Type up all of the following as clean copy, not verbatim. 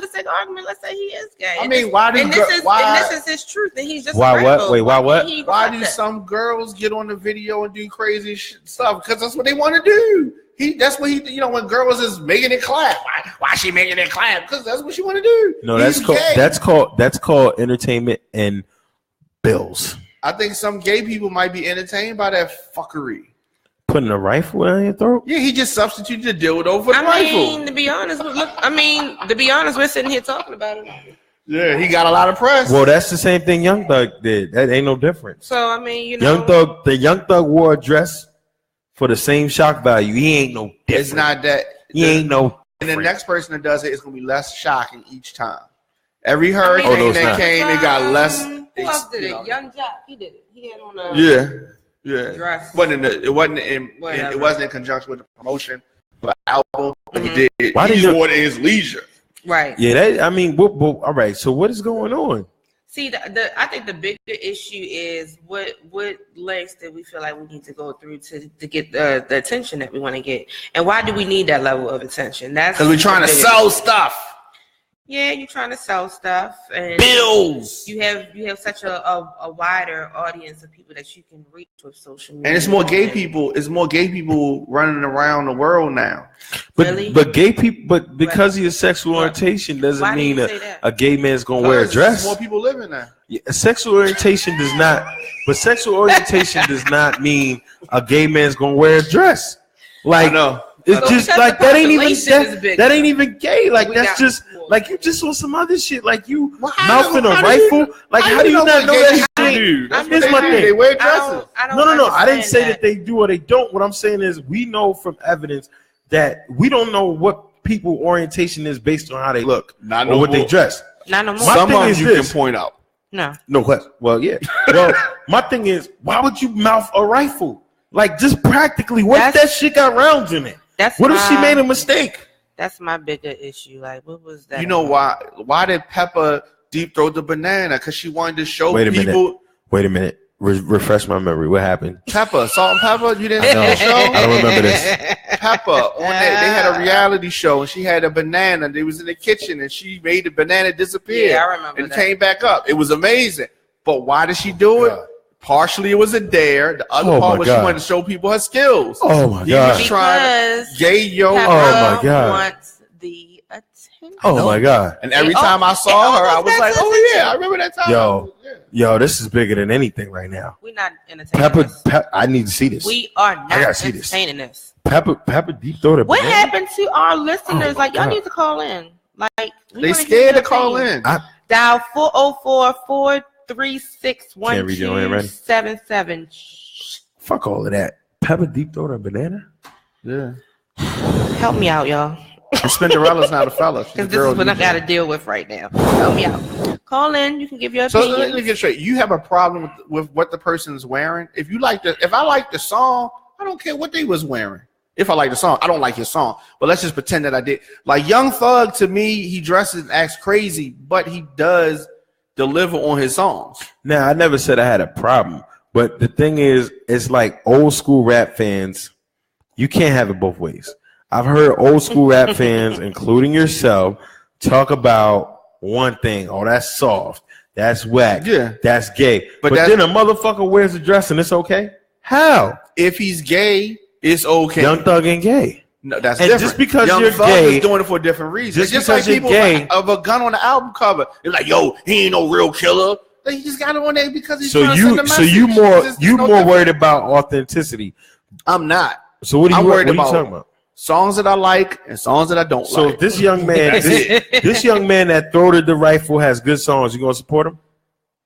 the sake of argument, let's say he is gay. I mean, why do and this is his truth, and he's just why what? Wait, why what? Why do some girls get on the video and do crazy stuff? Because that's what they want to do. That's what he, when girls is making it clap. Why she making it clap? Because that's what she want to do. No, that's called entertainment and bills. I think some gay people might be entertained by that fuckery. Putting a rifle down your throat? Yeah, he just substituted the dildo for the rifle. To be honest, we're sitting here talking about it. Yeah, he got a lot of press. Well, that's the same thing Young Thug did. That ain't no difference. So I mean, Young Thug wore a dress for the same shock value. He ain't no different. It's not that. He ain't no. And the next person that does it is going to be less shocking each time. Every hurricane that came, it got less. Who else did it? Young Jock, he did it. He had on a dress. It wasn't in conjunction with the promotion, but album he did. Why he just wore it in his leisure. Right. Yeah. All right. So what is going on? See, I think the bigger issue is what lengths that we feel like we need to go through to get the attention that we want to get, and why do we need that level of attention? That's because we're trying to sell stuff. Yeah, you're trying to sell stuff and bills. You have such a wider audience of people that you can reach with social media. And it's more gay people. It's more gay people running around the world now. But gay people. But because of your sexual orientation doesn't mean a gay man's gonna wear a dress. More people living there. Yeah, sexual orientation does not. But sexual orientation does not mean a gay man's gonna wear a dress. Like no. It's just like that ain't even gay. Like that's just like you just on some other shit. Like you mouthing a rifle. Like how do you not know that shit? Here's my thing. They wear dresses. No. I didn't say that they do or they don't. What I'm saying is we know from evidence that we don't know what people orientation is based on how they look or what they dress. Not no more. Some of them you can point out. No question. Well, yeah. Well, my thing is, why would you mouth a rifle? Like just practically, what if that shit got rounds in it? What if she made a mistake? That's my bigger issue. Like, what was that? You know why? Why did Peppa deep throat the banana? Because she wanted to show people. Wait a minute. Refresh my memory. What happened? Peppa, Salt and Pepper. You didn't see the show? I don't remember this. Peppa on that. They had a reality show, and she had a banana. They was in the kitchen, and she made the banana disappear. Yeah, I remember. And it came back up. It was amazing. But why did she do it? Partially, it was a dare. The other part was she wanted to show people her skills. Oh my god! Because gay yo. Peppa oh my god! Wants the attention. Oh my god! And every time I saw her, I was like, "Oh yeah, I remember that time." Yo, this is bigger than anything right now. We're not entertaining. Peppa, I need to see this. We are not entertaining this. Peppa deep throated. What happened to our listeners? Like y'all need to call in. Like they scared to call in. Dial 404-436-1277. Fuck all of that. Peppa deep throated banana. Yeah. Help me out, y'all. Spinderella's not a fella. Because this is what I got to deal with right now. Help me out. Call in. You can give your opinion. So let me get straight. You have a problem with what the person is wearing. If I like the song, I don't care what they was wearing. If I like the song, I don't like his song. But let's just pretend that I did. Like Young Thug, to me, he dresses and acts crazy, but he does deliver on his songs. Now, I never said I had a problem, but the thing is, it's like old school rap fans. You can't have it both ways. I've heard old school rap fans, including yourself, talk about one thing. Oh, that's soft. That's whack. Yeah. That's gay. But then a motherfucker wears a dress and it's okay? How? If he's gay, it's okay. Young Thug ain't gay. No, that's and different. Just because Young you're Thug gay, is doing it for a different reason. Just it's because like you're gay, of a gun on the album cover. It's like, yo, he ain't no real killer. He just got it on there because he's trying to send a message. So you more worried about authenticity. I'm not. So what are you talking about? Songs that I like and songs that I don't like. So if this young man, this young man that throated the rifle has good songs, you gonna support him?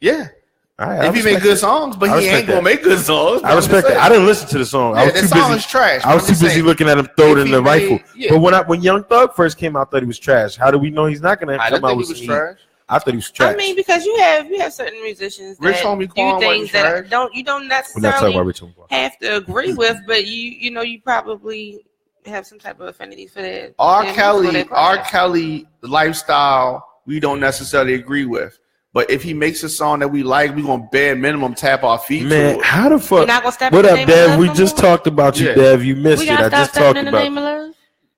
Yeah. All right, if he make good songs, but he ain't gonna make good songs. I respect that. I didn't listen to the song. Yeah, the song is trash. I was too busy looking at him throwing the rifle. Yeah. But when Young Thug first came out, I thought he was trash. How do we know he's not gonna come out with some trash? I thought he was trash. I mean, because you have certain musicians that do things that you don't necessarily have to agree with, but you probably have some type of affinity for that. R. Kelly lifestyle, we don't necessarily agree with. But if he makes a song that we like, we're going to bare minimum tap our feet. Man, how the fuck? What up, Dev? We just talked about you, Dev. You missed it. I just talked about.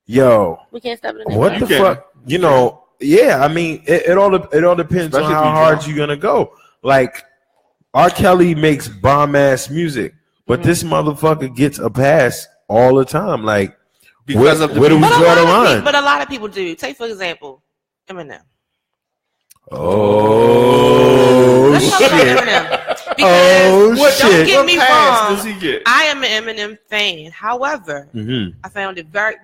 Yo. We can't stop it. What the fuck? You know, Yeah, I mean, it all depends on how hard you're gonna go. Like, R. Kelly makes bomb ass music, but this motherfucker gets a pass all the time. Like, because of where do we draw the line? But a lot of people do. Take for example, Eminem. Oh shit! Because, don't get me wrong. I am an Eminem fan. However, I found it very.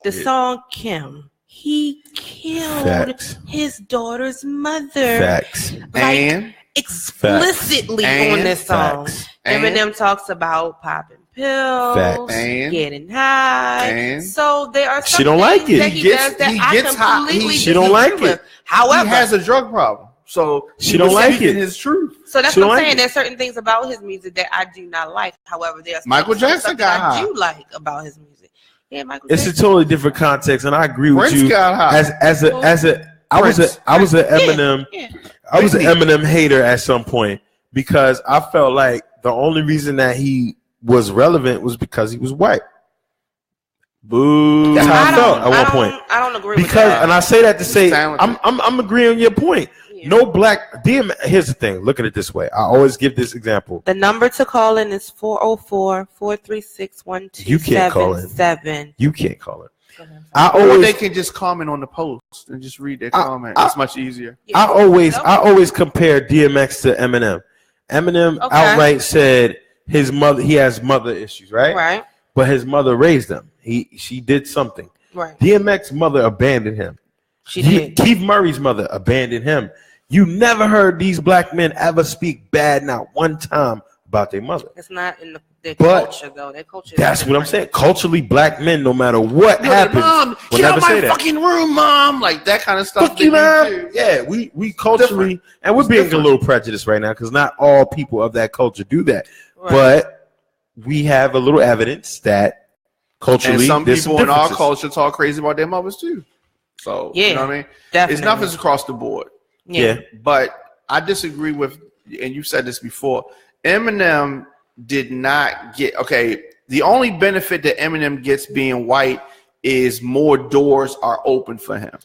The song Kim. He killed his daughter's mother. Facts. Like, and explicitly on this song. Eminem talks about popping pills, getting high. So there are some she don't like it. That he does that I completely she don't like it. However, he has a drug problem. So she don't like it. His truth. So that's what I'm saying. There's certain things about his music that I do not like. However, there's Michael Jackson that I do like about his music. Yeah, Michael Jackson. It's a totally different context, and I agree with you. I was an Eminem. I was an Eminem hater at some point because I felt like the only reason that he was relevant was because he was white. Boo! That's how I felt at one point. I don't agree with that. And I say that to say I'm agreeing on your point. No black DMX. Here's the thing. Look at it this way. I always give this example. The number to call in is 404-436-1277. You can't call in. You can't call it. Or they can just comment on the post and just read their comment. It's much easier. I always compare DMX to Eminem. Eminem outright said his mother. He has mother issues, right? Right. But his mother raised him. She did something. Right. DMX's mother abandoned him. She did. Keith Murray's mother abandoned him. You never heard these black men ever speak bad, not one time, about their mother. It's not in their culture, though. Their culture. That's what I'm saying. Culturally, black men, no matter what happens, Mom, will get never out my say that. Fucking room, Mom. Like that kind of stuff. Fuck you, Mom. Yeah, we culturally, and we're being a little prejudiced right now because not all people of that culture do that. Right. But we have a little evidence that culturally, and some people in our culture talk crazy about their mothers too. So you know what I mean? Definitely. It's nothing's across the board. Yeah. But I disagree with, and you said this before, Eminem did not get, the only benefit that Eminem gets being white is more doors are open for him.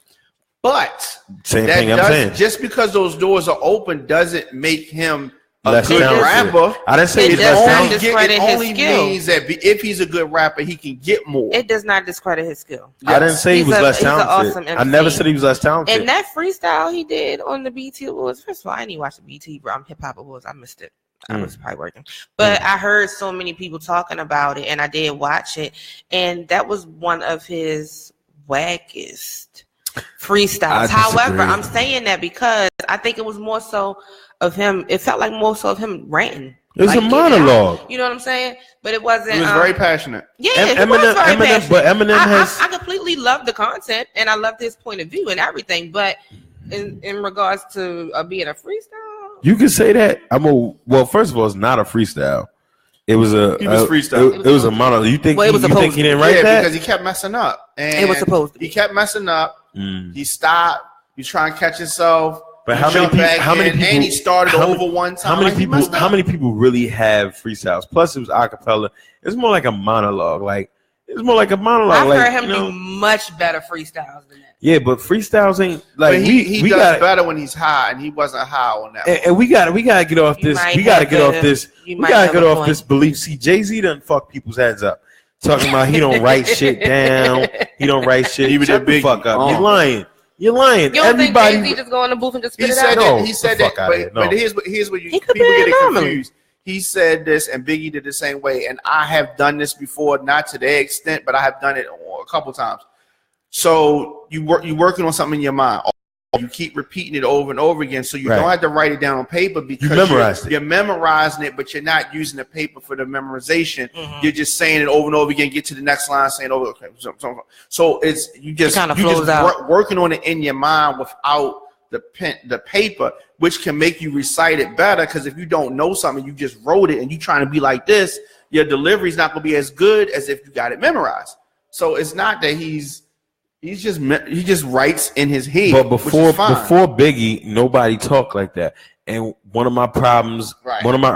But same thing I'm saying. Just because those doors are open doesn't make him a good rapper. I didn't say it only means that if he's a good rapper, he can get more. It does not discredit his skill. Yes. I didn't say he was less talented. Awesome I never said he was less talented. And that freestyle he did on the BET Awards, first of all, I didn't watch the BET Hip Hop Awards. I missed it. I was probably working. But I heard so many people talking about it, and I did watch it. And that was one of his wackest freestyles. However, I'm saying that because I think it was more so of him. It felt like more so of him ranting. It was a monologue. You know what I'm saying? But it wasn't. It was very passionate. Yeah, Eminem, passionate. But Eminem I completely loved the content and I loved his point of view and everything. But in regards to being a freestyle, you can say that. Well, first of all, it's not a freestyle. It was freestyle. It was a monologue. You think he didn't write that? Because he kept messing up. And it was supposed to. He kept messing up. He stopped. He trying to catch himself. But how many people? And he started over one time. How many people really have freestyles? Plus, it was acapella. It's more like a monologue. It's more like a monologue. I've heard him do much better freestyles than that. Yeah, but freestyles ain't like but he does better when he's high, and he wasn't high on that. And we gotta get off this. We gotta get off this belief. See, Jay-Z done fuck people's heads up, talking about he don't write shit down. He don't write shit. Shut the fuck up. You're lying. You're lying. You don't think Jay-Z just go in the booth and just spit it out? He said that. But here's what people get it confused. He said this, and Biggie did the same way. And I have done this before, not to their extent, but I have done it a couple times. So you're working on something in your mind. You keep repeating it over and over again, so you don't have to write it down on paper because you're memorizing it, but you're not using the paper for the memorization. You're just saying it over and over again. Get to the next line, saying over. Okay, so it's you just working on it in your mind without the paper, which can make you recite it better. Because if you don't know something, you just wrote it, and you trying to be like this, your delivery is not going to be as good as if you got it memorized. So it's not that he just writes in his head. But before Biggie, nobody talked like that. And one of my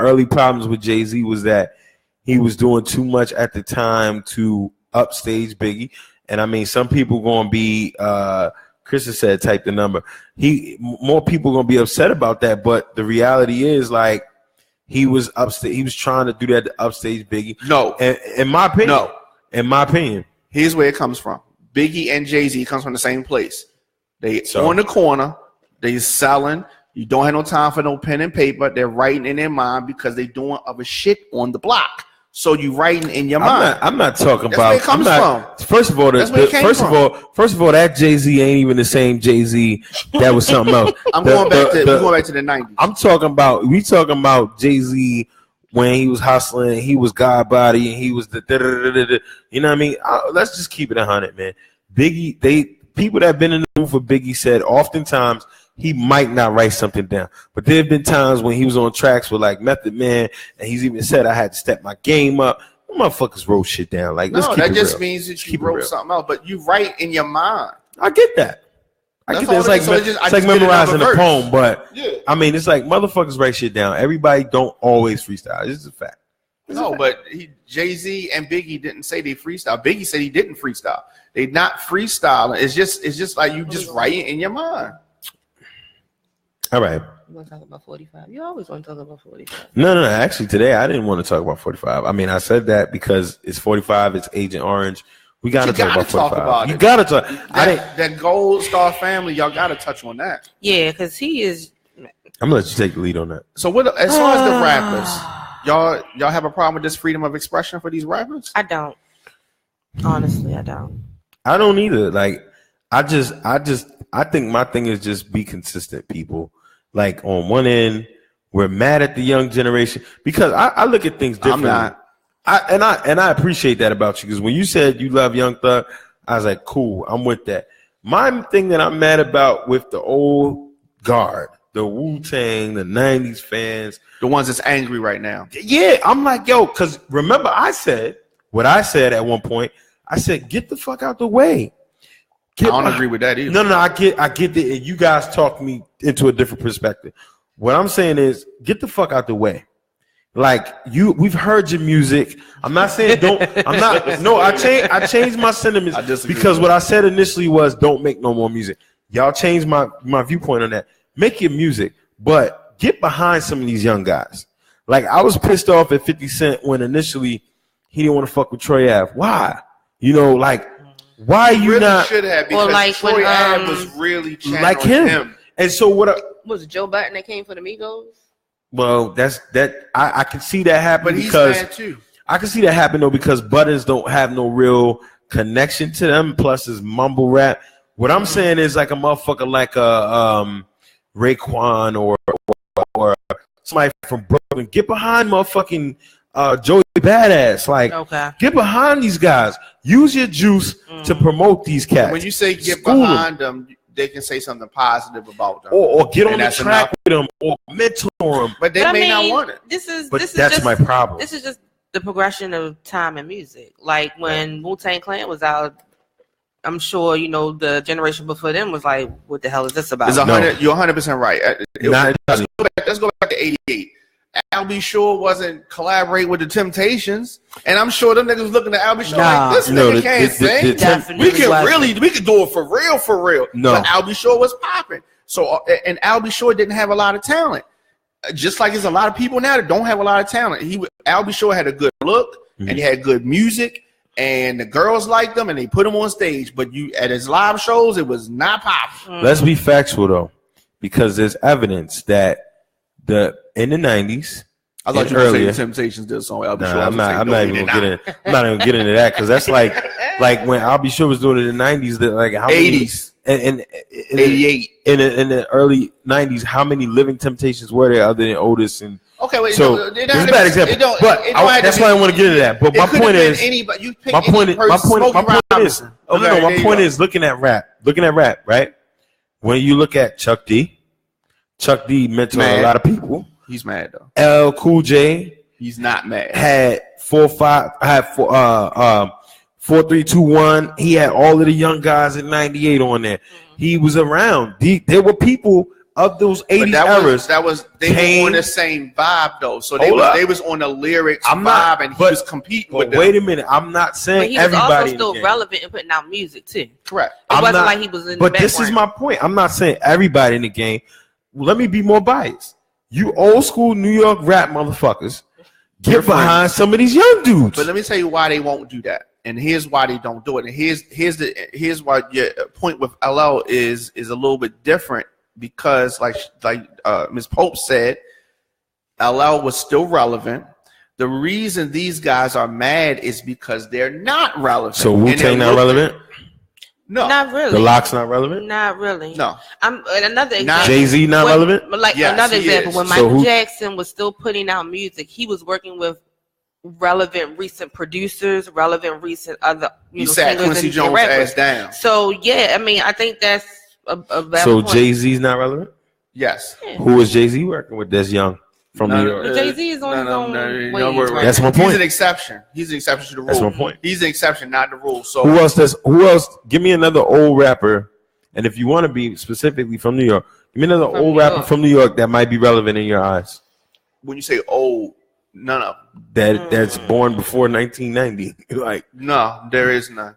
early problems with Jay-Z was that he was doing too much at the time to upstage Biggie. And I mean, some people gonna be Chris has said, type the number. More people gonna be upset about that, but the reality is, like, he was upstage. He was trying to do that to upstage Biggie. No, in my opinion. No, in my opinion. Here's where it comes from. Biggie and Jay-Z comes from the same place. They on the corner. They selling. You don't have no time for no pen and paper. They're writing in their mind because they doing other shit on the block. So you writing in your mind. I'm not talking That's about. Where it comes from. First of all, first of all, that Jay-Z ain't even the same Jay-Z. That was something else. Going back to the 90s. I'm talking about. We talking about Jay-Z when he was hustling. He was God Body, and he was the. You know what I mean? Let's just keep it 100, man. Biggie, people that have been in the room for Biggie said oftentimes he might not write something down. But there have been times when he was on tracks with like Method Man, and he's even said I had to step my game up. Motherfuckers wrote shit down. Like, let's keep that it just real. Means that you wrote something else, but you write in your mind. I get that. It's like memorizing a poem, but yeah. I mean, it's like motherfuckers write shit down. Everybody don't always freestyle. This is a fact. But Jay-Z and Biggie didn't say they freestyle. Biggie said he didn't freestyle. They not freestyling. It's just like you just write it in your mind. All right. You want to talk about 45? You always want to talk about 45. No. Actually, today I didn't want to talk about 45. I mean, I said that because it's 45. It's Agent Orange. We got to talk about 45. You got to talk. That Gold Star family, y'all got to touch on that. Yeah, because he is. I'm going to let you take the lead on that. So, as far as the rappers, y'all have a problem with this freedom of expression for these rappers? I don't. Honestly, I don't. I don't either. Like, I think my thing is just be consistent, people. Like, on one end, we're mad at the young generation because I look at things differently. I'm not. I appreciate that about you because when you said you love Young Thug, I was like, cool, I'm with that. My thing that I'm mad about with the old guard, the Wu-Tang, the 90s fans, the ones that's angry right now. Yeah, I'm like, yo, because remember I said what I said at one point. I said, get the fuck out the way. I don't agree with that either. No, I get that, and you guys talked me into a different perspective. What I'm saying is, get the fuck out the way. Like we've heard your music. I'm not saying don't. I'm not. No, I changed my sentiments because what I said initially was don't make no more music. Y'all changed my viewpoint on that. Make your music, but get behind some of these young guys. Like I was pissed off at 50 Cent when initially he didn't want to fuck with Troy Ave. Why? You know, like. Why you really not? Should have because like Troy Ave was really like him. And so what? Was it Joe Button that came for the Migos? Well, that's that. I can see that happen, but because he's mad too. I can see that happen though because Buttons don't have no real connection to them. Plus, his mumble rap. What I'm saying is like a motherfucker like a Raekwon or somebody from Brooklyn. Get behind motherfucking. Joey Badass, like get behind these guys. Use your juice to promote these cats. When you say get behind them, they can say something positive about them, or get on the track with them, or mentor them. But they may not want it. That's my problem. This is just the progression of time in music. Like when Wu-Tang Clan was out, I'm sure you know the generation before them was like, "What the hell is this about?" You're 100% right. Let's go back to '88. Al B. Sure wasn't collaborating with the Temptations, and I'm sure them niggas looking at Al B. Sure like this nigga can't sing. We can do it for real. No, but Al B. Sure was popping. So and Al B. Sure didn't have a lot of talent, just like there's a lot of people now that don't have a lot of talent. Al B. Sure had a good look and he had good music, and the girls liked them, and they put him on stage. But at his live shows, it was not popping. Let's be factual though, because there's evidence that. In the 90s, I thought you were saying the Temptations did a song. I'm not even gonna get into that because that's like when Al B. Sure was doing it in the 90s. That like how 80s and 88 in the early 90s. How many living Temptations were there other than Otis and? Okay, wait. So it's a bad example, but that's why I want to get into that. But my point is, my point is looking at rap, right? When you look at Chuck D mentored a lot of people. He's mad though. LL Cool J. He's not mad. Had 4, 3, 2, 1. He had all of the young guys in '98 on there. He was around. There were people of those 80s eras. They were on the same vibe though. So they was on the lyrics vibe, and he was competing with them. Wait a minute, I'm not saying everybody. But he was also still relevant and putting out music too. Correct. It wasn't like he was in. But this is my point. I'm not saying everybody in the game. Let me be more biased. You old school New York rap motherfuckers get behind some of these young dudes. But let me tell you why they won't do that. And here's why they don't do it. And here's why your point with LL is a little bit different, because like Ms. Pope said, LL was still relevant. The reason these guys are mad is because they're not relevant. So Wu-Tang not relevant? No, not really. The LOX not relevant? Not really. No. Another example. Jay-Z not relevant? Like another example, when Michael Jackson was still putting out music, he was working with relevant recent producers, relevant recent other he sat Quincy Jones ass down. So yeah, I mean, I think that's a valid So point. Jay-Z's not relevant? Yes. Yeah. Who is Jay-Z working with that's young from New York? Jay-Z is on his own way. That's my point. He's an exception. He's an exception to the rule. That's my point. He's an exception, not the rule. So who else? Give me another old rapper, and if you want to be specifically from New York, give me another old rapper from New York that might be relevant in your eyes. When you say old, none of them. That's born before 1990. Like, no, there is none.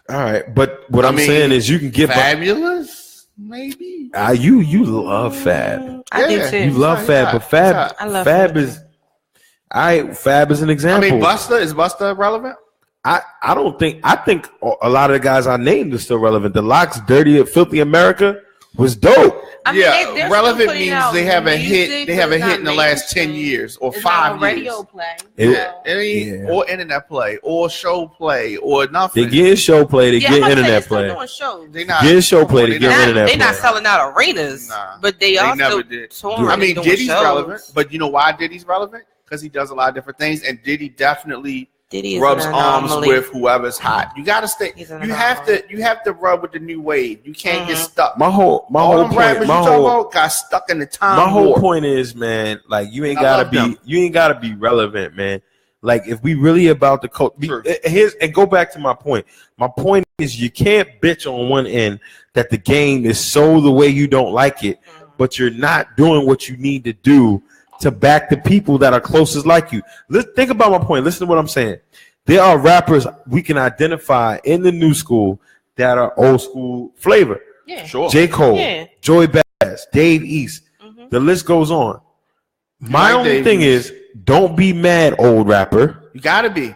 All right, but what I'm saying is you can get Fabulous, maybe. You love Fab. I do too. You love Fab, but Fab is Fab is an example. I mean, is Busta relevant? I think a lot of the guys I named are still relevant. The LOX, Dirty Filthy America was dope. I mean, relevant means they have a hit. They have a hit in the last 10 years or 5 years. Radio play, or internet play, or show play, or nothing. They get show play. They get internet play. They not get show play. They get internet play. They're not selling out arenas, but they never did. I mean, Diddy's relevant, but you know why Diddy's relevant? Because he does a lot of different things, and Diddy definitely rubs arms with whoever's hot. You gotta stay. You have to rub with the new wave. You can't get stuck. My whole point. Got stuck in the time. My whole point is, man, like you ain't gotta be relevant, man. Like if we really about the culture, and go back to my point. My point is you can't bitch on one end that the game is so the way you don't like it, but you're not doing what you need to do to back the people that are closest like you. Think about my point. Listen to what I'm saying. There are rappers we can identify in the new school that are old school flavor. Yeah. Sure. J. Cole, Joey Badass, Dave East. The list goes on. My only thing is, don't be mad, old rapper. You gotta be.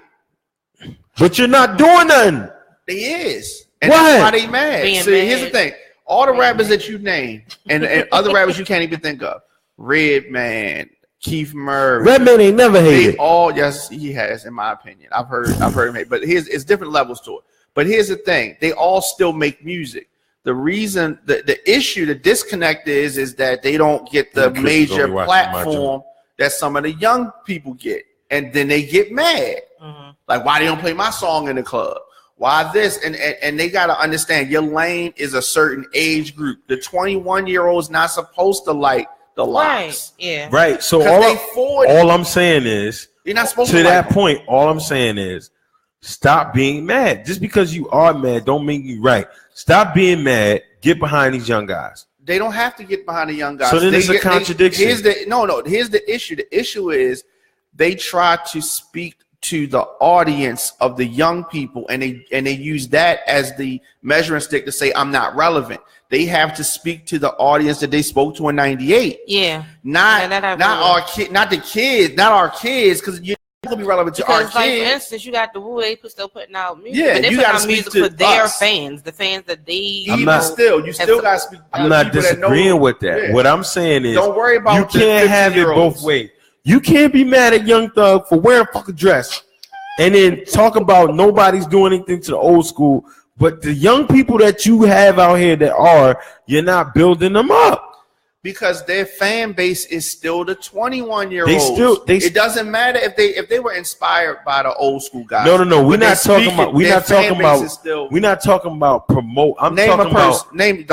But you're not doing nothing. They is. And that's why they mad. See, here's the thing. All the rappers that you name and other rappers you can't even think of. Redman, Keith Murray. Redman ain't never hated. Yes, he has, in my opinion. I've heard him hate, but it's different levels to it. But here's the thing: they all still make music. The reason, the issue, the disconnect is that they don't get the major platform that some of the young people get, and then they get mad. Like, why they don't play my song in the club? Why this? And they got to understand your lane is a certain age group. The 21-year-old is not supposed to like the LOX. Right. So all I'm saying is, you're not supposed to that point. All I'm saying is, stop being mad. Just because you are mad, don't make you right. Stop being mad. Get behind these young guys. They don't have to get behind the young guys. So then it's a contradiction. Here's the issue. The issue is they try to speak to the audience of the young people, and they use that as the measuring stick to say I'm not relevant. They have to speak to the audience that they spoke to in '98. Yeah, not our kids, not our kids, because you're gonna be relevant to our kids. Like, for instance, you got the Wu, they still putting out music. Yeah, but they you put got out music for their fans, the fans that they. You still got to speak. I'm not disagreeing with that. Yeah. What I'm saying is, don't worry about. You can't have it both ways. You can't be mad at Young Thug for wearing a fucking dress, and then talk about nobody's doing anything to the old school. But the young people that you have out here you're not building them up. Because their fan base is still the 21-year-olds. It doesn't matter if they were inspired by the old school guys. No. We're not talking about promote. I'm talking about name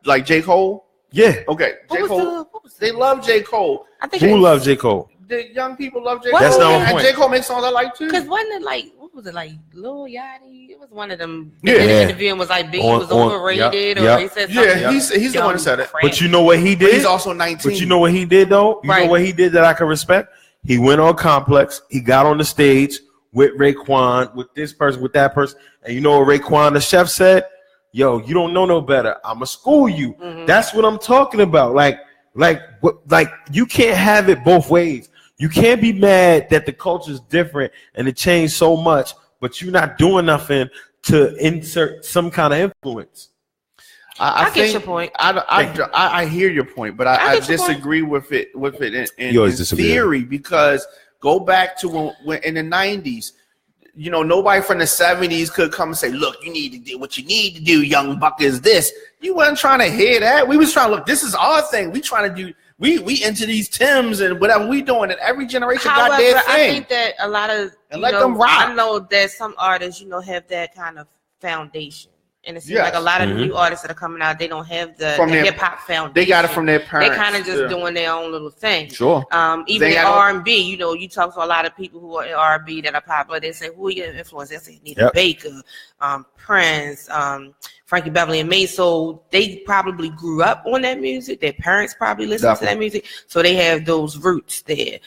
like J. Cole. Yeah. Okay. J. Cole. They love J. Cole. Who loves J. Cole? the young people love J. Cole. That's not my and point. J. Cole makes songs I like too. Because wasn't it like, what was it, like Lil Yachty? It was one of them. Yeah. In the interview and was like, Biggie was overrated, or he said something. Yeah, he's the one who said it. But you know what he did? He's also 19. But you know what he did though? You know what he did that I can respect? He went on Complex. He got on the stage with Raekwon, with this person, with that person. And you know what Raekwon, the chef, said? Yo, you don't know no better. I'ma school you. Mm-hmm. That's what I'm talking about. Like you can't have it both ways. You can't be mad that the culture's different and it changed so much, but you're not doing nothing to insert some kind of influence. I get your point. I hear your point, but I disagree with it in theory, because go back to when in the 90s, you know, nobody from the 70s could come and say, look, you need to do what you need to do, young buck, is this. You wasn't trying to hear that. We was trying to look, this is our thing. We trying to do, we into these Timbs and whatever we doing, and every generation got their thing. I think that a lot of, them rock. I know that some artists, have that kind of foundation. And it seems like a lot of the new artists that are coming out, they don't have the hip hop foundation. They got it from their parents. They're kind of just doing their own little thing. Sure. Even in R&B, you talk to a lot of people who are in R&B that are popular. They say, "Who are your influences?" They say, "Nita Baker, Prince, Frankie Beverly and Maze." So they probably grew up on that music. Their parents probably listened to that music, so they have those roots there.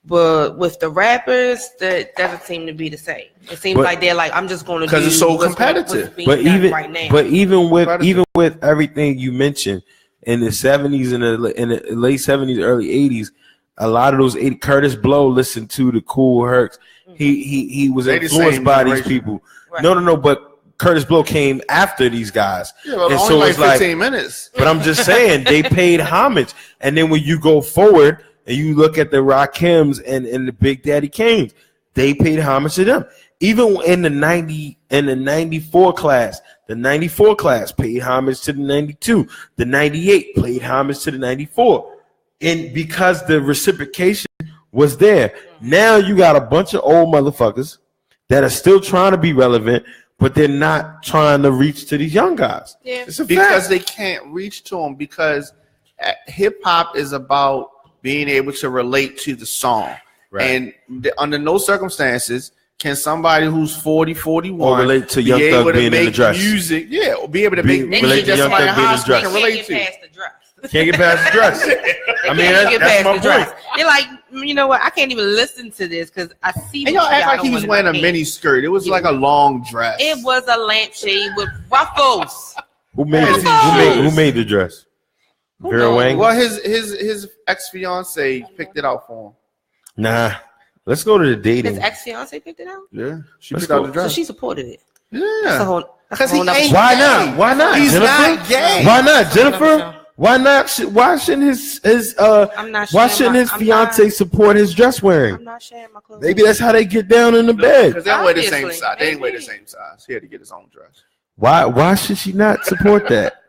But with the rappers, that doesn't seem to be the same. It seems like they're like, I'm just going to do, because it's so competitive. But even with everything you mentioned in the 70s and in the late 70s, early 80s, a lot of those Curtis Blow listened to the Cool Hercs. He was influenced by these people. Right. No, but Curtis Blow came after these guys. Yeah, well, and only so like 15 minutes. But I'm just saying, they paid homage. And then when you go forward and you look at the Rakims and the Big Daddy Kanes, they paid homage to them. Even in the 94 class, the 94 class paid homage to the 92. The 98 paid homage to the 94. And because the reciprocation was there, now you got a bunch of old motherfuckers that are still trying to be relevant, but they're not trying to reach to these young guys. Yeah. It's because they can't reach to them, because hip hop is about being able to relate to the song. Right. And under no circumstances can somebody who's 40, 41 or relate to Young Thug being in the dress. Music, or be able to make music just somebody in high school can relate to. Can't get past the dress. I mean, that's my point. They're like, you know what? I can't even listen to this because I see. And y'all act like he was wearing a mini skirt. It was like a long dress. It was a lampshade with ruffles. Who made the dress? Vera Wang? Well, his ex-fiance picked it out for him. Nah, let's go to the dating. His ex-fiance picked it out? Yeah, she picked out the dress. So she supported it. Yeah. Because he ain't Why not? Why not? He's Jennifer? not gay. Why not, Jennifer? Why not? Why shouldn't his fiance support his dress wearing? I'm not sharing my clothes. Maybe that's how they get down in the bed. Because they don't wear the same size. They ain't wear the same size. He had to get his own dress. Why should she not support that?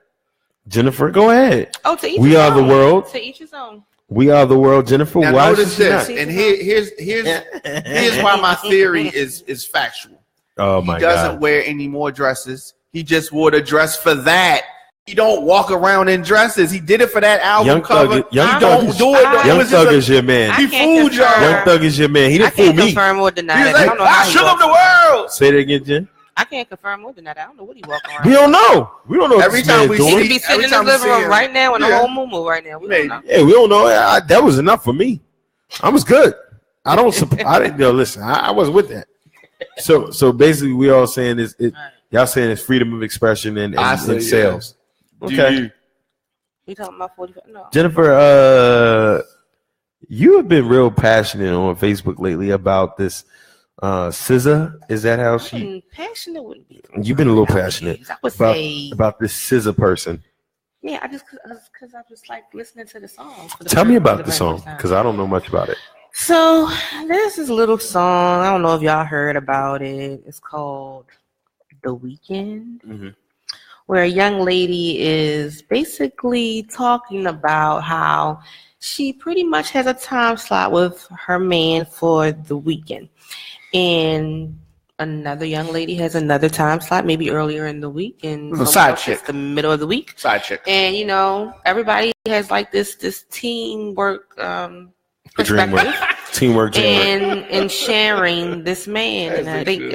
Jennifer, go ahead. Oh, to each we his are own. the world. To each his own. We are the world, Jennifer. Now why notice this, not? and here's why my theory is factual. Oh my God! He doesn't wear any more dresses. He just wore the dress for that. He don't walk around in dresses. He did it for that album cover. Young Thug is your man. He fooled y'all. Young Thug is your man. He didn't fool me. I can't confirm or deny that. He's like, I shook up the world. Say that again, Jen. I can't confirm or deny that. I don't know what he walking around. We don't know. We don't know. Every time we see, he could be sitting in his living room right now in a whole moo right now. We don't know. Yeah, we don't know. That was enough for me. I was good. I didn't know. Listen, I wasn't with that. So basically, we all saying this. Y'all saying it's freedom of expression and sales. Okay. You talking about 45? No. Jennifer, you have been real passionate on Facebook lately about this. SZA, is that how she? Passionate wouldn't be. You've been a little passionate about this SZA person. Yeah, I just because I just like listening to the song. Tell me about the song because I don't know much about it. So there's this little song. I don't know if y'all heard about it. It's called "The Weekend," where a young lady is basically talking about how she pretty much has a time slot with her man for the weekend. And another young lady has another time slot, maybe earlier in the week, and side chick, the middle of the week. Side chick. And everybody has like this teamwork perspective. Teamwork. And sharing this man. And I think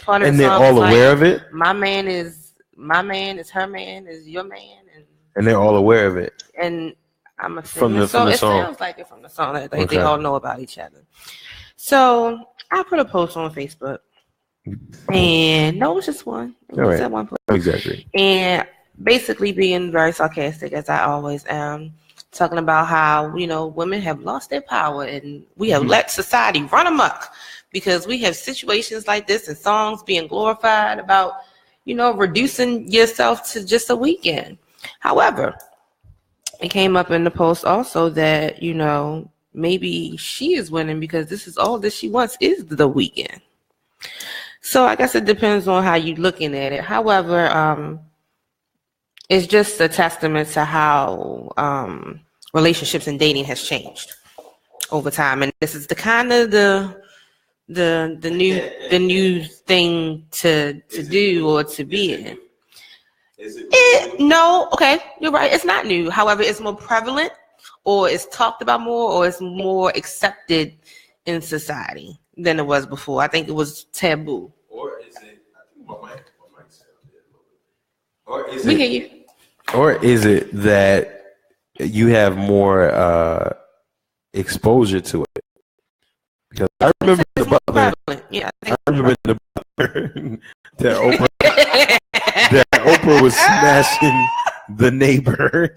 part of and the they're song all is aware of it. My man is her man is your man, and they're all aware of it. And I'm from the song. It sounds like it from the song that they all know about each other. So I put a post on Facebook, and no, it was just one. It was at one point. Exactly. And basically being very sarcastic, as I always am, talking about how, women have lost their power and we have let society run amok because we have situations like this and songs being glorified about, reducing yourself to just a weekend. However, it came up in the post also that, maybe she is winning because this is all that she wants is the weekend. So I guess it depends on how you're looking at it. However, it's just a testament to how relationships and dating has changed over time, and this is the kind of the new thing to do or to be in. No, okay, you're right. It's not new. However, it's more prevalent, or it's talked about more, or it's more accepted in society than it was before. I think it was taboo. Or is it? I think my mic sounded a little bit. Or is we it? hear you. Or is it that you have more exposure to it? Because I remember the Butler. Yeah, I remember the Butler that Oprah was smashing the neighbor.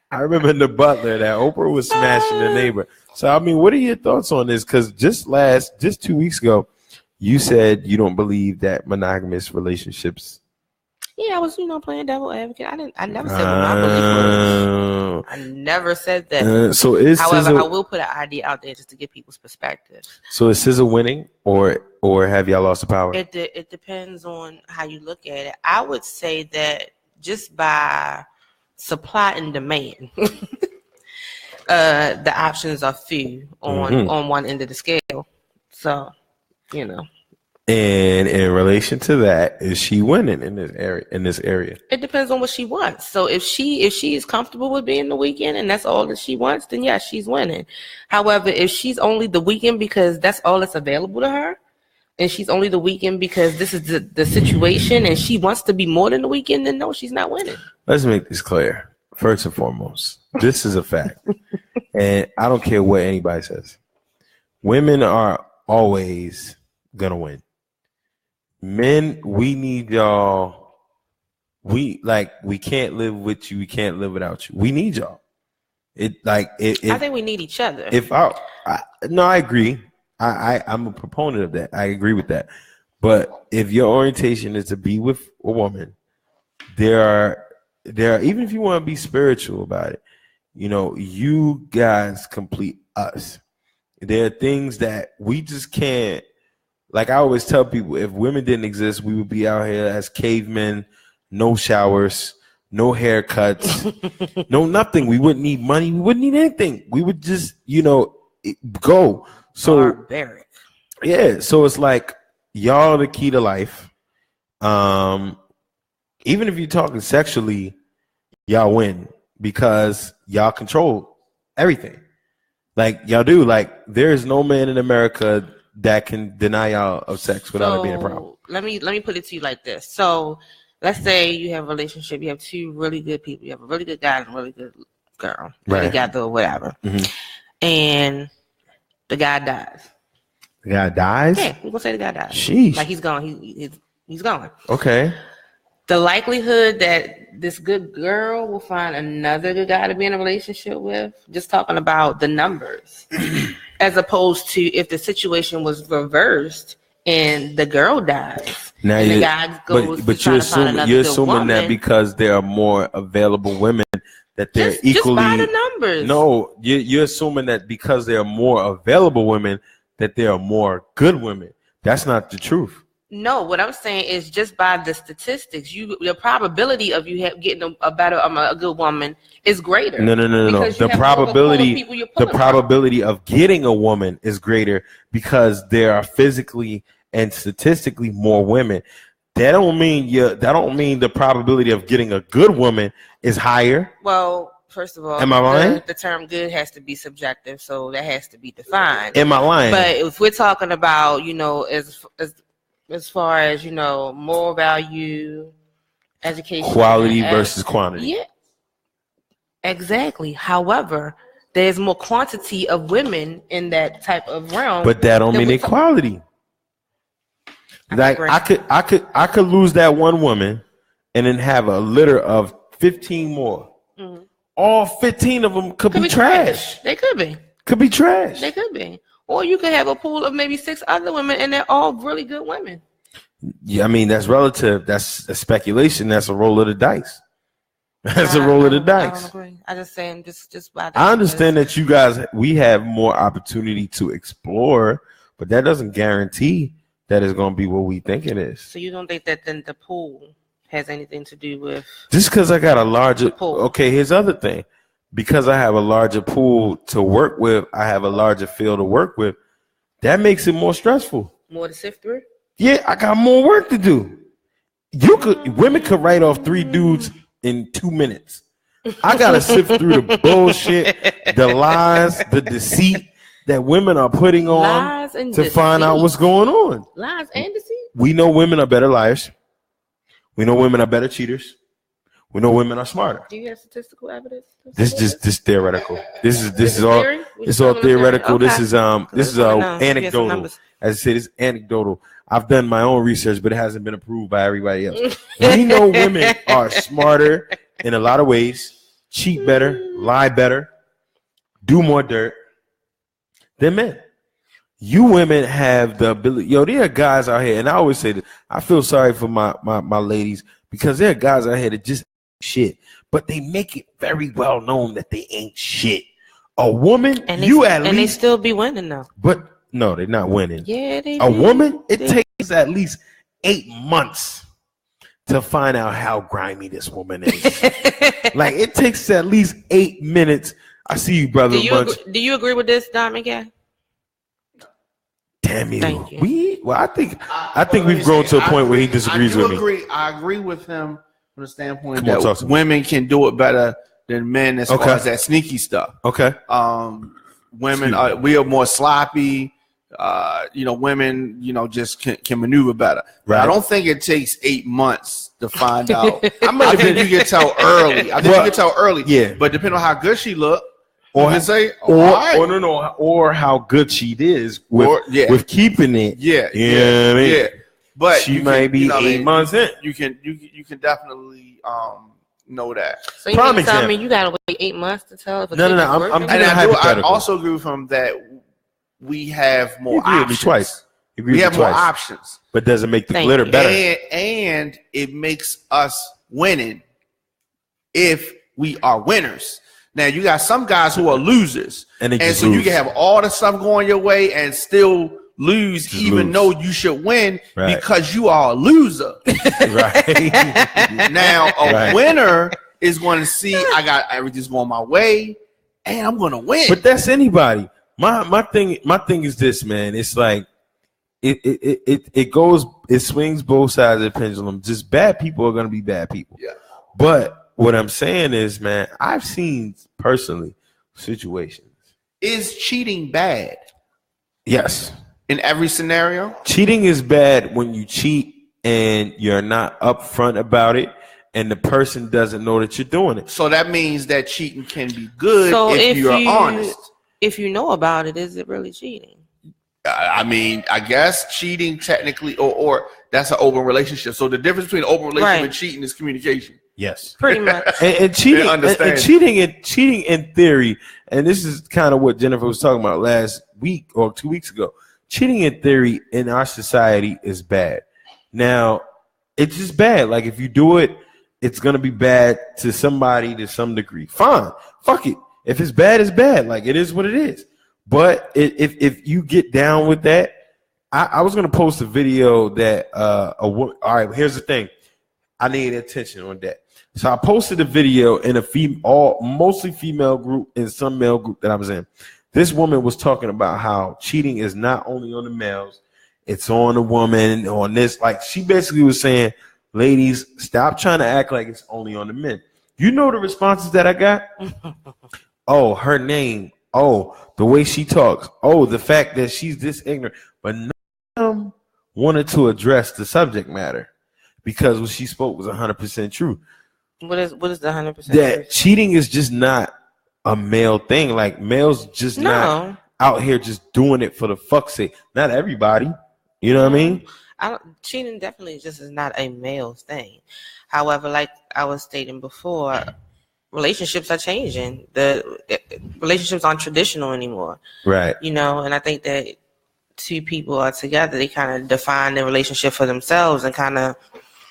I remember in The Butler that Oprah was smashing the neighbor. So I mean, what are your thoughts on this? Because just 2 weeks ago, you said you don't believe that monogamous relationships. Yeah, I was, playing devil advocate. I never said what my belief was. I never said that. However, I will put an idea out there just to get people's perspective. So is SZA winning, or have y'all lost the power? It depends on how you look at it. I would say that just by supply and demand, the options are few on one end of the scale. So, And in relation to that, is she winning in this area? It depends on what she wants. So if she is comfortable with being the weekend and that's all that she wants, then yes, she's winning. However, if she's only the weekend because that's all that's available to her, and she's only the weekend because this is the situation and she wants to be more than the weekend, then no, she's not winning. Let's make this clear. First and foremost, this is a fact. And I don't care what anybody says. Women are always going to win. Men, we need y'all. We can't live with you. We can't live without you. We need y'all. I think we need each other. I agree. I'm a proponent of that. I agree with that. But if your orientation is to be with a woman, there are even if you want to be spiritual about it, you guys complete us. There are things that we just can't. Like I always tell people, if women didn't exist, we would be out here as cavemen, no showers, no haircuts, no nothing. We wouldn't need money. We wouldn't need anything. We would just, go. So barbaric. Yeah. So it's like y'all are the key to life. Even if you're talking sexually, y'all win because y'all control everything. Like y'all do. Like there is no man in America that can deny y'all of sex without it being a problem. Let me put it to you like this. So let's say you have a relationship, you have two really good people, you have a really good guy and a really good girl, together or whatever. Mm-hmm. And the guy dies. The guy dies? Yeah, we're gonna say the guy dies. Sheesh. Like he's gone. He's gone. Okay. The likelihood that this good girl will find another good guy to be in a relationship with, just talking about the numbers, as opposed to if the situation was reversed and the girl dies. Now and the guy goes but you're assuming that because there are more available women that they're equally. Just by the numbers. No, you're assuming that because there are more available women that there are more good women. That's not the truth. No, what I'm saying is just by the statistics, the probability of you getting a good woman is greater. No. The probability of getting a woman is greater because there are physically and statistically more women. That don't mean the probability of getting a good woman is higher. Well, first of all, am I lying? The term good has to be subjective, so that has to be defined. Am I lying? But if we're talking about, as far as, moral value, education, quality versus quantity. Yeah, exactly. However, there's more quantity of women in that type of realm. But that don't mean equality. Like I could lose that one woman and then have a litter of 15 more. Mm-hmm. All 15 of them could be trash. They could be. Could be trash. They could be. Or you could have a pool of maybe 6 other women and they're all really good women. Yeah, I mean, that's relative. That's a speculation. That's a roll of the dice. That's a roll of the dice. I don't agree. I just saying just by that. I understand that you guys, we have more opportunity to explore, but that doesn't guarantee that it's going to be what we think it is. So you don't think that then the pool has anything to do with just because I got a larger pool? Okay, here's the other thing. Because I have a larger pool to work with, I have a larger field to work with. That makes it more stressful. More to sift through? Yeah, I got more work to do. Women could write off 3 dudes in 2 minutes. I gotta sift through the bullshit, the lies, the deceit that women are putting on to find out what's going on. Lies and deceit. We know women are better liars. We know women are better cheaters. We know women are smarter. Do you have statistical evidence? This theoretical. This is all. It's all theoretical. Okay. This is anecdotal. As I said, it's anecdotal. I've done my own research, but it hasn't been approved by everybody else. We know women are smarter in a lot of ways, cheat better, lie better, do more dirt than men. You women have the ability. There are guys out here, and I always say that I feel sorry for my ladies because there are guys out here that just shit, but they make it very well known that they ain't shit. A woman, and they still be winning though. But no, they're not winning. Yeah, they. A woman, it takes at least 8 months to find out how grimy this woman is. Like it takes at least 8 minutes. I see you, brother. Do you agree with this, Don Miguel? Damn you. Thank you. I think we've grown to a point where he disagrees with me. I agree with him from the standpoint that women can do it better than men as far as that sneaky stuff. Okay. Women we are more sloppy. Women, just can maneuver better. Right. I don't think it takes 8 months to find out. I think you can tell early. You can tell early. Yeah. But depending on how good she look, or how good she is with keeping it. Yeah. Yeah. Yeah. But she might be 8 months in. You can definitely know that. So you mean tell me you gotta wait 8 months to tell if I also agree with him that we have more options. We have more options. But does it make the glitter better? And it makes us winning if we are winners. Now you got some guys who are losers, and so you can have all the stuff going your way and still lose, though you should win because you are a loser. Right. Now a winner is going to see I got everything's going my way, and I'm going to win. But that's anybody. My thing is this, man. It's like it swings both sides of the pendulum. Just bad people are going to be bad people. Yeah. But what I'm saying is, man, I've seen personally situations. Is cheating bad? Yes. In every scenario? Cheating is bad when you cheat and you're not upfront about it and the person doesn't know that you're doing it. So that means that cheating can be good if you're honest. If you know about it, is it really cheating? I mean, I guess cheating technically, or that's an open relationship. So the difference between open relationship and cheating is communication. Yes, pretty much. and cheating, and cheating in theory, and this is kind of what Jennifer was talking about last week or 2 weeks ago. Cheating in theory in our society is bad. Now, it's just bad. Like if you do it, it's gonna be bad to somebody to some degree. Fine, fuck it. If it's bad, it's bad. Like it is what it is. But if you get down with that, I was gonna post a video that all right. Here's the thing. I need attention on that. So I posted a video in mostly female group and some male group that I was in. This woman was talking about how cheating is not only on the males, it's on the woman, on this. Like she basically was saying, ladies, stop trying to act like it's only on the men. You know the responses that I got? Oh, her name. Oh, the way she talks. Oh, the fact that she's this ignorant. But none of them wanted to address the subject matter because what she spoke was 100% true. What is the 100%? That cheating is just not a male thing. Like males just not out here just doing it for the fuck's sake. Not everybody. You know what I mean? Cheating definitely just is not a male thing. However, like I was stating before, relationships are changing. The relationships aren't traditional anymore. Right. You know, and I think that two people are together, they kind of define their relationship for themselves and kind of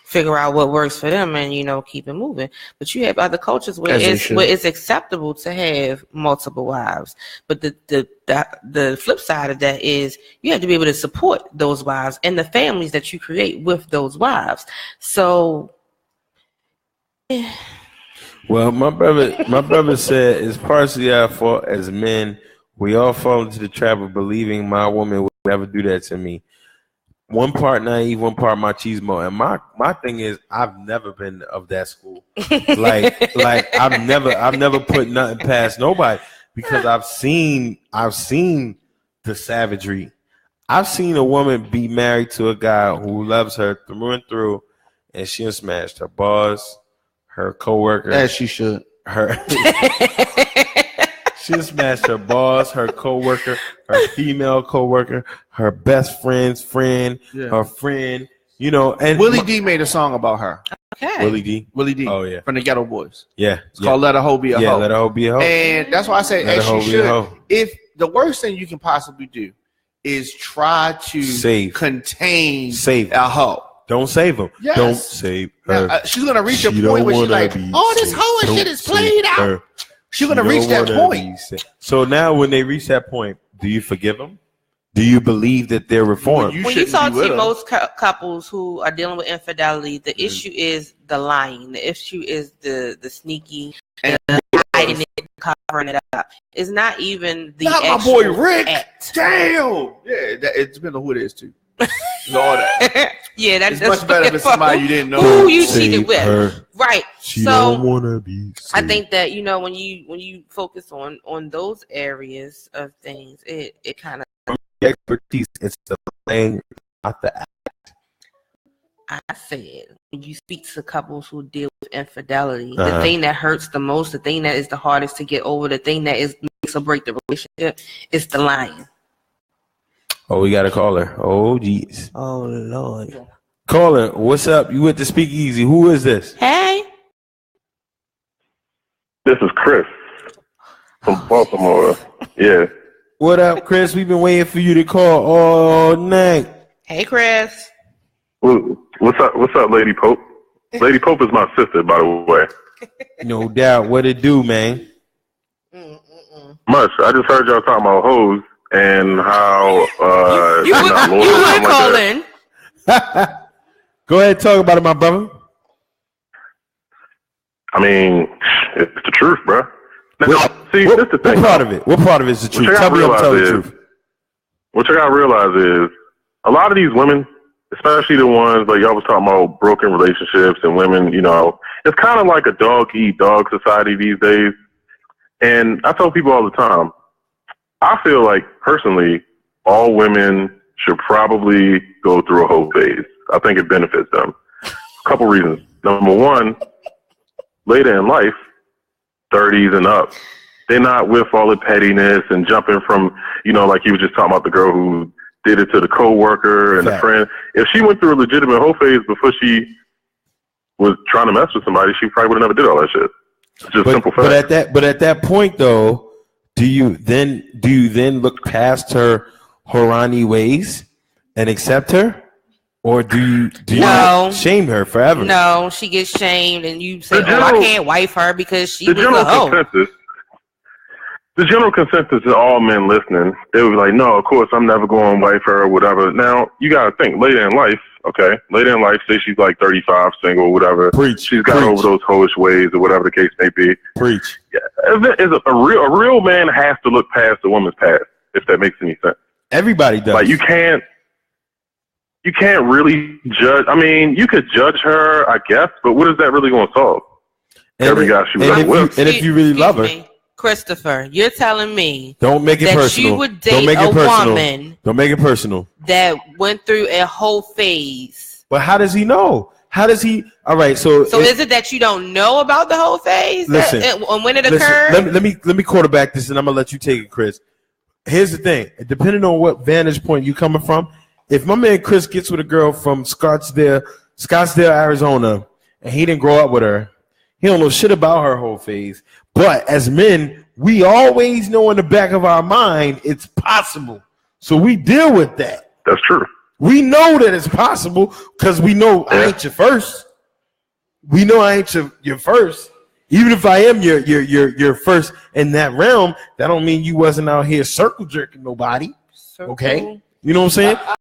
figure out what works for them and, you know, keep it moving. But you have other cultures where it's acceptable to have multiple wives. But the flip side of that is you have to be able to support those wives and the families that you create with those wives. So well, my brother said it's partially our fault as men. We all fall into the trap of believing my woman would never do that to me. One part naive, one part machismo. And my thing is I've never been of that school. like I've never put nothing past nobody because I've seen the savagery. I've seen a woman be married to a guy who loves her through and through, and she has smashed her boss, her coworker. As she should. She smashed her boss, her coworker, her female coworker, her best friend's friend, her friend. You know, and Willie D made a song about her. Okay. Willie D. Oh yeah, from the Ghetto Boys. Yeah, it's called "Let a Hoe Be a Hoe." Yeah, let a hoe be a hoe. And that's why I say, as she should. If the worst thing you can possibly do is try to contain a hoe. Don't save him. Yes. Don't save her. Now, she's gonna reach a point where she's like, "Oh, this hoe and shit is played out." She's gonna reach that point. So now, when they reach that point, do you forgive them? Do you believe that they're reformed? When you talk to most couples who are dealing with infidelity, the issue is the lying. The issue is the sneaky, hiding it, covering it up. It's not even the my boy Rick. Act. Damn. Yeah, it depends on who it is too. All that. Yeah, that's much better than somebody you didn't know who you cheated with. Right. She don't wanna be saved. I think that, you know, when you focus on those areas of things, it kind of expertise. It's the thing, not the act. I said, when you speak to couples who deal with infidelity, the thing that hurts the most, the thing that is the hardest to get over, the thing that makes or break the relationship is the lying. Oh, we got a caller. Oh, jeez. Oh, Lord. Caller, what's up? You went to Speakeasy. Who is this? Hey. This is Chris from Baltimore. Yeah. What up, Chris? We've been waiting for you to call all night. Hey, Chris. What's up, Lady Pope? Lady Pope is my sister, by the way. No doubt. What it do, man? Much. I just heard y'all talking about hoes and how you would call in. Go ahead, talk about it, my brother. I mean, it's the truth, bro. Now, see, this is the thing. What part of it is the truth? Tell me the truth. What you gotta realize is a lot of these women, especially the ones like y'all was talking about broken relationships and women, you know, it's kind of like a dog-eat-dog society these days. And I tell people all the time, I feel like personally, all women should probably go through a hoe phase. I think it benefits them. A couple reasons. Number one, later in life, 30s and up, they're not with all the pettiness and jumping from, you know, like you were just talking about the girl who did it to the coworker and the friend. If she went through a legitimate hoe phase before she was trying to mess with somebody, she probably would have never did all that shit. It's just simple fact. But at that point though, do you then look past her Horani ways and accept her? Or do you shame her forever? No, she gets shamed and you say, I can't wife her because she was a hoe. The general consensus is all men listening. They would be like, no, of course, I'm never going to wife her or whatever. Now, you got to think, later in life, say she's like 35, single, whatever. She's got over those hoish ways or whatever the case may be. Preach. Yeah, a real man has to look past a woman's past, if that makes any sense. Everybody does. Like, you can't really judge. I mean, you could judge her, I guess, but what is that really going to solve? every guy she was with. And if you really love her, Christopher, you're telling me don't make it personal. You would date a woman. Don't make it personal. That went through a whole phase. But how does he know? How does he? All right, so is it that you don't know about the whole phase? Listen, and when it occurred. Let me quarterback this, and I'm gonna let you take it, Chris. Here's the thing: depending on what vantage point you coming from, if my man Chris gets with a girl from Scottsdale, Arizona, and he didn't grow up with her, he don't know shit about her whole phase. But as men, we always know in the back of our mind it's possible, so we deal with that. That's true. We know that it's possible because we know I ain't your first. We know I ain't your first. Even if I am your first in that realm, that don't mean you wasn't out here circle jerking nobody. Okay? You know what I'm saying?